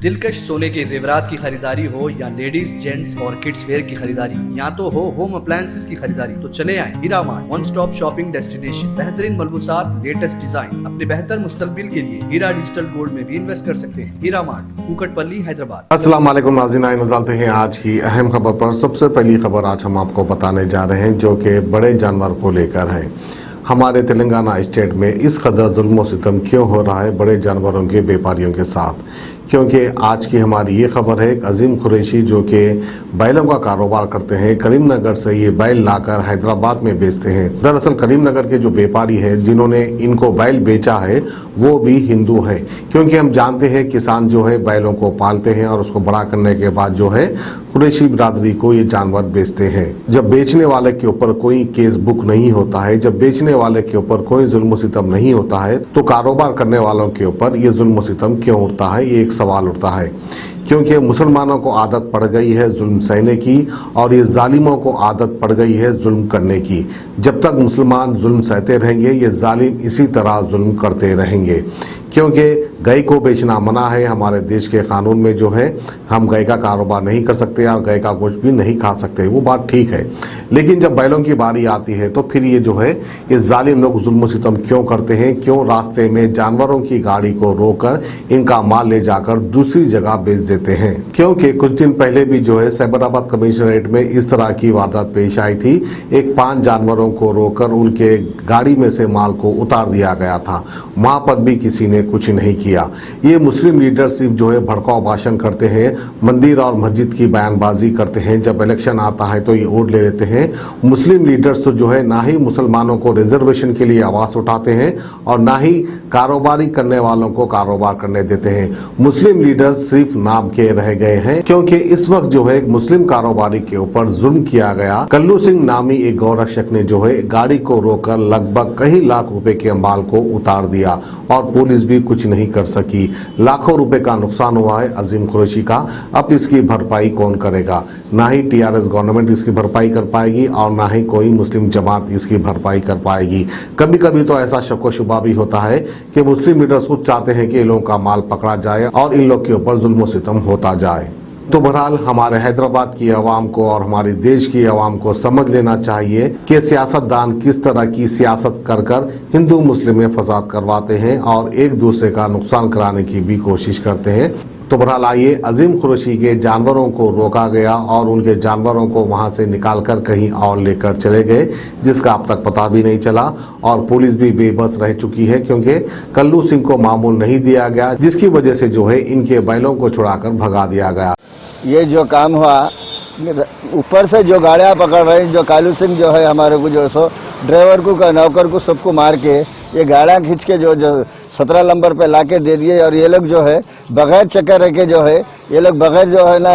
दिलकश सोने के जेवरात की खरीदारी हो या लेडीज जेंट्स और किड्स वेयर की खरीदारी, या तो हो होम अप्लायंसेस की खरीदारी, तो चले आए Heera mart, one stop shopping destination. बेहतरीन मलबूसात, लेटेस्ट डिजाइन, अपने बेहतर मुस्तकबिल के लिए हीरा डिजिटल गोल्ड में भी इन्वेस्ट कर सकते हैं। हीरा मार्ट, कुकटपल्ली, हैदराबाद। अस्सलाम वालेकुम नाज़रीन, आइए नज़रते हैं आज की अहम खबर पर। सबसे पहली खबर आज हम आपको बताने जा रहे हैं जो कि बड़े जानवर को लेकर है। हमारे तेलंगाना स्टेट में इस कदर जुल्म और सितम क्यों हो रहा है बड़े जानवरों के व्यापारियों के साथ, क्योंकि आज की हमारी ये खबर है। एक अजीम कुरैशी जो कि बैलों का कारोबार करते हैं, करीमनगर से ये बैल लाकर हैदराबाद में बेचते हैं। दरअसल करीमनगर के जो व्यापारी है जिन्होंने इनको बैल बेचा है वो भी हिंदू है, क्योंकि हम जानते हैं किसान जो है बैलों को पालते हैं और उसको बड़ा करने के बाद जो है कुरैशी बिरादरी को ये जानवर बेचते हैं। जब बेचने वाले के ऊपर कोई केस बुक नहीं होता है, जब बेचने वाले के ऊपर कोई जुल्म सितम नहीं होता है, तो कारोबार करने वालों के ऊपर ये जुल्म सितम क्यों उठता है, ये एक सवाल उठता है। क्योंकि मुसलमानों को आदत पड़ गई है जुल्म सहने की और ये जालिमों को आदत पड़ गई है जुल्म करने की। जब तक मुसलमान जुल्म सहते रहेंगे ये जालिम इसी तरह जुल्म करते रहेंगे। क्योंकि गाय को बेचना मना है हमारे देश के कानून में, जो है हम गाय का कारोबार नहीं कर सकते और गाय का गोश्त भी नहीं खा सकते, वो बात ठीक है। लेकिन जब बैलों की बारी आती है तो फिर ये जो है ये जालिम लोग जुल्म सितम क्यों करते हैं, क्यों रास्ते में जानवरों की गाड़ी को रोककर इनका माल ले जाकर दूसरी जगह बेच देते हैं। क्योंकि कुछ दिन पहले भी जो है सैबराबाद कमिश्नरेट में इस तरह की वारदात पेश आई थी। एक 5 जानवरों को रोककर उनके गाड़ी में से माल को उतार दिया गया था, वहां पर भी किसी ने कुछ नहीं किया। ये मुस्लिम लीडरशिप जो है भड़काऊ भाषण करते हैं, मंदिर और मस्जिद की बयानबाजी करते हैं। जब इलेक्शन आता है तो ये वोट ले लेते हैं। मुस्लिम लीडर्स तो जो है ना ही मुसलमानों को रिजर्वेशन के लिए आवाज उठाते हैं और ना ही कारोबारी करने वालों को कारोबार करने देते हैं। मुस्लिम लीडर्स सिर्फ नाम के रह गए हैं, क्योंकि इस वक्त जो है मुस्लिम कारोबारी के ऊपर जुल्म किया गया। कल्लू सिंह नामी एक गौरक्षक ने जो है गाड़ी को रोककर लगभग कई लाख रुपए के माल को उतार दिया और पुलिस भी कुछ नहीं कर सकी। लाखों रुपए का नुकसान हुआ है अजीम कुरैशी का। अब इसकी भरपाई कौन करेगा? ना ही टीआरएस गवर्नमेंट इसकी भरपाई कर पाएगी और ना ही कोई मुस्लिम जमात इसकी भरपाई कर पाएगी। कभी कभी तो ऐसा शक व शुबा भी होता है कि मुस्लिम लीडर्स खुद चाहते हैं कि इन लोगों का माल पकड़ा जाए और इन लोग के ऊपर जुल्म सितम होता जाए। तो बहरहाल हमारे हैदराबाद की आवाम को और हमारे देश की आवाम को समझ लेना चाहिए कि सियासतदान किस तरह की सियासत कर कर हिंदू मुस्लिम में फसाद करवाते हैं और एक दूसरे का नुकसान कराने की भी कोशिश करते हैं। तो बहरहाल आइए, अजीम कुरैशी के जानवरों को रोका गया और उनके जानवरों को वहां से निकालकर कहीं और लेकर चले गए, जिसका अब तक पता भी नहीं चला और पुलिस भी बेबस रह चुकी है, क्योंकि कल्लू सिंह को मामूल नहीं दिया गया, जिसकी वजह से जो है इनके बैलों को छुड़ाकर भगा दिया गया। ये जो काम हुआ, ऊपर से जो गाड़ियाँ पकड़ रहे हैं, जो कालू सिंह जो है हमारे को जो सो ड्राइवर को नौकर को सबको मार के ये गाड़ियाँ खींच के जो 17 नंबर पे लाके दे दिए। और ये लोग जो है बगैर चक्कर रह के जो है ये लोग बगैर जो है ना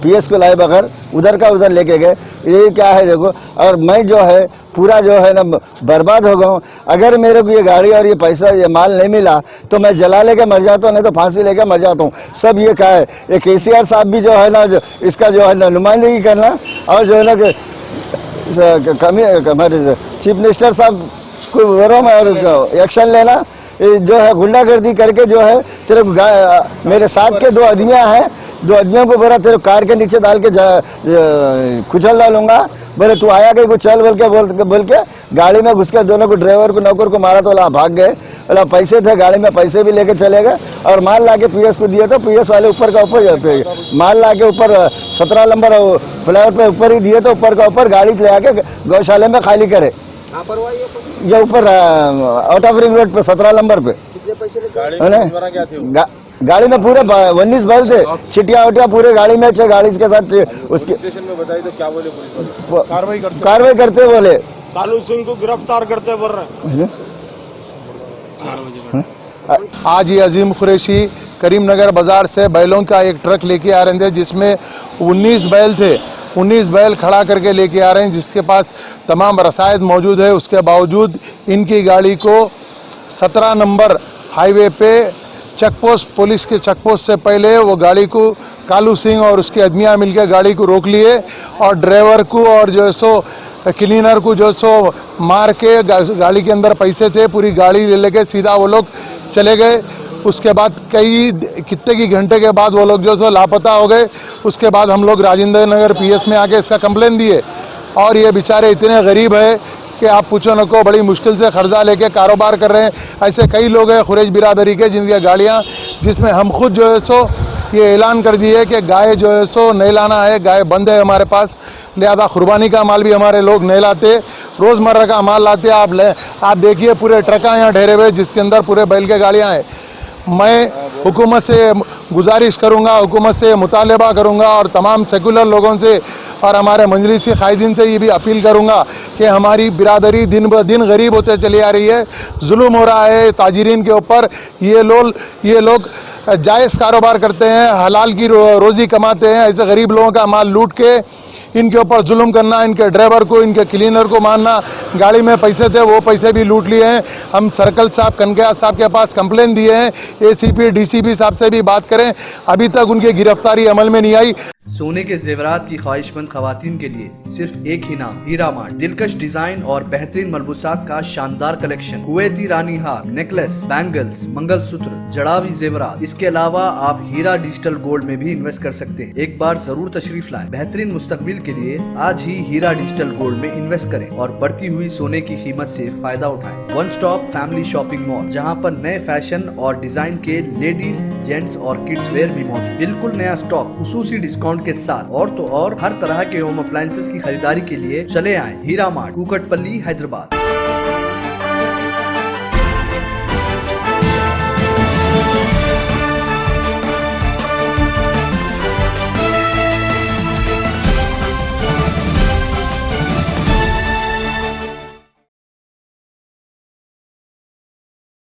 पीएस को लाए बगैर उधर का उधर लेके गए। ये क्या है देखो, और मैं जो है पूरा जो है ना बर्बाद हो गया हूँ। अगर मेरे को ये गाड़ी और ये पैसा ये माल नहीं मिला तो मैं जला लेके मर जाता हूँ, नहीं तो फांसी लेके मर जाता हूँ। सब ये क्या है, ये केसीआर साहब भी जो है ना इसका जो है ना नुमाइंदगी करना और जो है ना हमारे चीफ मिनिस्टर साहब को और एक्शन लेना, जो है गुंडागर्दी करके जो है तेरे मेरे साथ के 2 आदमियाँ हैं, 2 आदमियों को बोला तेरे कार के नीचे डाल के कुचल डालूंगा। बोले तू आया कहीं को चल बोल के गाड़ी में घुस के दोनों को ड्राइवर को नौकर को मारा तो भाग गए। बोला पैसे थे गाड़ी में, पैसे भी लेके चले गए और माल ला के पीएस को दिए तो पीएस वाले ऊपर का ऊपर माल ला के ऊपर 17 नंबर फ्लाईओवर पे ऊपर ही दिए तो ऊपर का ऊपर गाड़ी ले आके गौशाला में खाली करे। ये ऊपर आउट ऑफ रिंग रोड पे 17 नंबर पे। कितने पैसे गाड़ी में पूरे 19 बैल थे, चिटिया उटिया पूरे गाड़ी में थे। गाड़ी के साथ उसके स्टेशन में बताई तो क्या बोले पुलिस? कार्रवाई करते बोले कालू सिंह को गिरफ्तार करते बोल रहे। आज ये अजीम कुरैशी करीमनगर बाजार से बैलों का एक ट्रक लेके आ रहे थे, जिसमें 19 बैल थे। 19 बैल खड़ा करके लेके आ रहे हैं, जिसके पास तमाम रसायद मौजूद है। उसके बावजूद इनकी गाड़ी को 17 नंबर हाईवे पे चेकपोस्ट, पुलिस के चेकपोस्ट से पहले वो गाड़ी को कालू सिंह और उसके आदमियाँ मिलकर गाड़ी को रोक लिए और ड्राइवर को और जो सो क्लीनर को जो सो मार के गाड़ी के अंदर पैसे थे पूरी गाड़ी ले लेके सीधा वो लोग चले गए। उसके बाद कितने की घंटे के बाद वो लोग जो सो लापता हो गए। उसके बाद हम लोग राजेंद्र नगर पीएस में आके इसका कंप्लेन दिए और ये बेचारे इतने गरीब है कि आप पूछो न को, बड़ी मुश्किल से कर्जा लेके कारोबार कर रहे हैं। ऐसे कई लोग हैं खुरेज बिरादरी के जिनकी गाड़ियाँ, जिसमें हम खुद जो है सो ये ऐलान कर दिए कि गाय जो है सो नहीं लाना है, गाय बंद है हमारे पास, लिहाजा कुर्बानी का माल भी हमारे लोग नहीं लाते, रोज़मर्रा का माल लाते। आप देखिए पूरे ट्रका यहाँ ठहरे हुए जिसके अंदर पूरे बैल के गाड़ियाँ हैं। मैं हुकूमत से गुजारिश करूंगा, हुकूमत से मुतालबा करूंगा और तमाम सेकुलर लोगों से और हमारे मजलिसी कायदीन से ये भी अपील करूंगा कि हमारी बिरादरी दिन ब दिन गरीब होते चली आ रही है, जुल्म हो रहा है ताजिरीन के ऊपर। ये लोग जायज़ कारोबार करते हैं, हलाल की रोज़ी कमाते हैं, ऐसे गरीब लोगों का माल लूट के इनके ऊपर जुल्म करना, इनके ड्राइवर को, इनके क्लीनर को मारना, गाड़ी में पैसे थे वो पैसे भी लूट लिए हैं। हम सर्कल साहब कनकैया साहब के पास कंप्लेन दिए हैं, एसीपी डीसीपी साहब से भी बात करें, अभी तक उनकी गिरफ्तारी अमल में नहीं आई। सोने के जेवरात की ख्वाहिशमंद खवातीन के लिए सिर्फ एक ही नाम, हीरा मार्ट। दिलकश डिजाइन और बेहतरीन मलबूसात का शानदार कलेक्शन, कुवैती रानी हार, नेकलेस, बैंगल्स, मंगलसूत्र, जड़ावी जेवरात। इसके अलावा आप हीरा डिजिटल गोल्ड में भी इन्वेस्ट कर सकते हैं। एक बार जरूर तशरीफ लाएं। बेहतरीन मुस्तकबिल के लिए आज ही हीरा डिजिटल गोल्ड में इन्वेस्ट करें और बढ़ती हुई सोने की कीमत से फायदा उठाएं। One stop family shopping mall, जहां पर नए फैशन और डिजाइन के लेडीज, जेंट्स और किड्स वेयर भी मौजूद। बिल्कुल नया स्टॉक, खुसूसी डिस्काउंट के साथ। और तो और हर तरह के होम अप्लायंसेस की खरीदारी के लिए चले आए हीरा मार्ट, कुकटपल्ली, हैदराबाद।